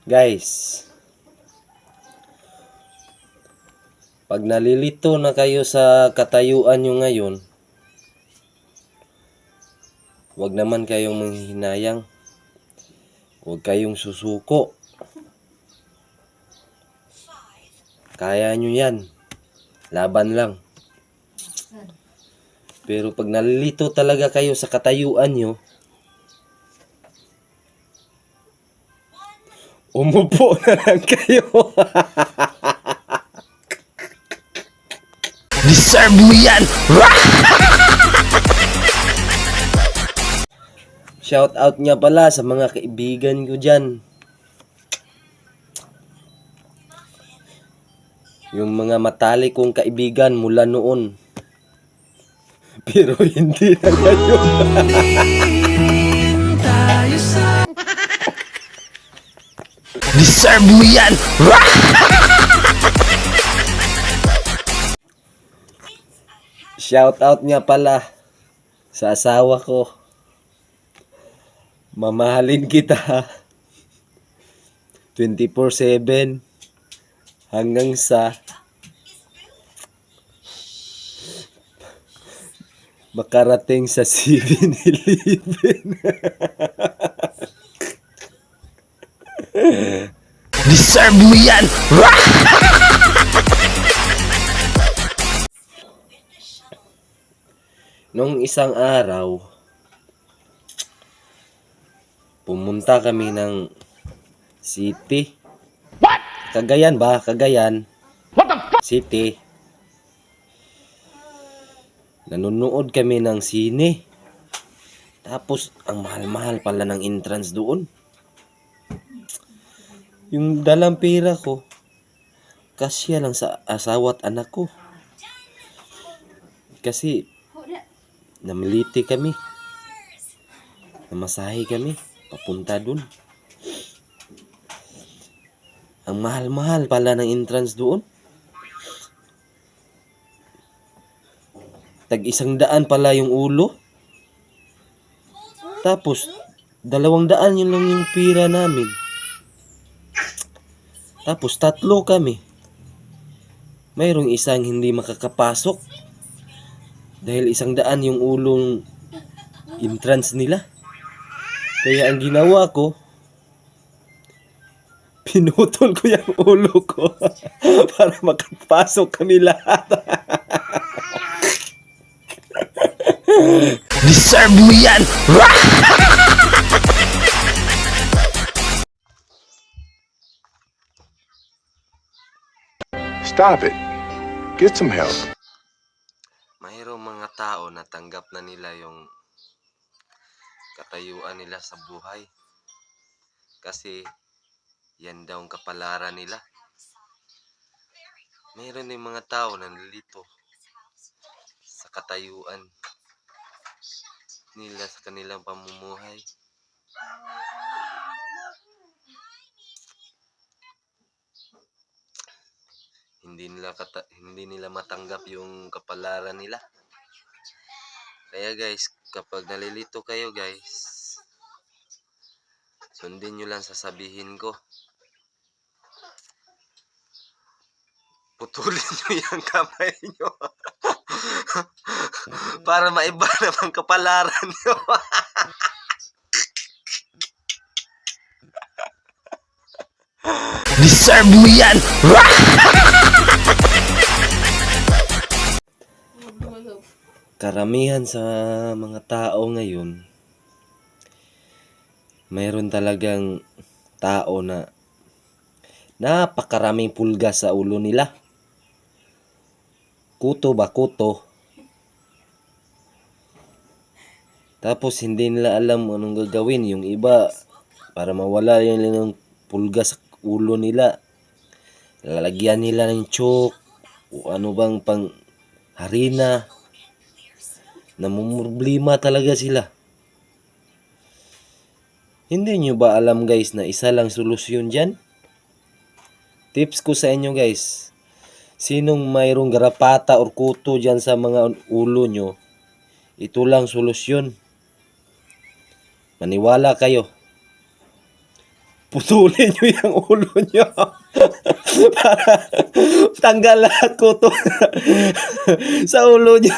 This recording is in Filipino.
Guys, pag nalilito na kayo sa katayuan nyo ngayon, huwag naman kayong manghihinayang. Huwag kayong susuko. Kaya nyo yan. Laban lang. Pero pag nalilito talaga kayo sa katayuan nyo, umupo na lang kayo. Deserve mo yan! Shout out nga pala sa mga kaibigan ko dyan. Yung mga matalik kong kaibigan mula noon. Pero hindi na ngayon. Deserve mo yan! Shout out nga pala sa asawa ko. Mamahalin kita 24/7 hanggang sa makarating sa 7-Eleven. Deserve mo yan! Nung isang araw, pumunta kami ng city. What? Cagayan ba? Cagayan. What the fuck? City. Nanonood kami ng sine. Tapos, ang mahal-mahal pala ng entrance doon. Yung dalang pera ko, kasya lang sa asawa at anak ko. Kasi, namiliti kami. Namasahe kami. Papunta dun. Ang mahal-mahal pala ng entrance doon. Tag-100 pala yung ulo. Tapos, 200 yun lang yung pira namin. Tapos, 3 kami. Mayroong isang hindi makakapasok. Dahil 100 yung ulong entrance nila. Kaya ang ginawa ko, pinutol ko yung ulo ko para makapasok kami lahat. Deserve mo yan! Stop it. Get some help. Mayroong mga tao na tanggap na nila yung katayuan nila sa buhay. Kasi yan daw ang kapalaran nila. Mayroon din mga tao na nalilito sa katayuan nila sa kanilang pamumuhay. Hindi nila matanggap yung kapalaran nila. Kaya guys, kapag nalilito kayo guys, sundin nyo lang sasabihin ko. Putulin nyo yung kamay nyo. Para maiba naman kapalaran nyo. Deserve mo yan! Karamihan sa mga tao ngayon, mayroon talagang tao na napakaraming pulga sa ulo nila. Kuto ba kuto? Tapos hindi nila alam anong gagawin. Yung iba, para mawala yung pulga sa ulo nila, lalagyan nila ng chok o ano bang pang harina. Namumroblema talaga sila. Hindi nyo ba alam guys na isa lang solusyon dyan? Tips ko sa inyo guys. Sinong mayroong garapata or kuto dyan sa mga ulo nyo, ito lang solusyon. Maniwala kayo. putulin nyo yung ulo nyo para tanggal lahat kuto sa ulo nyo.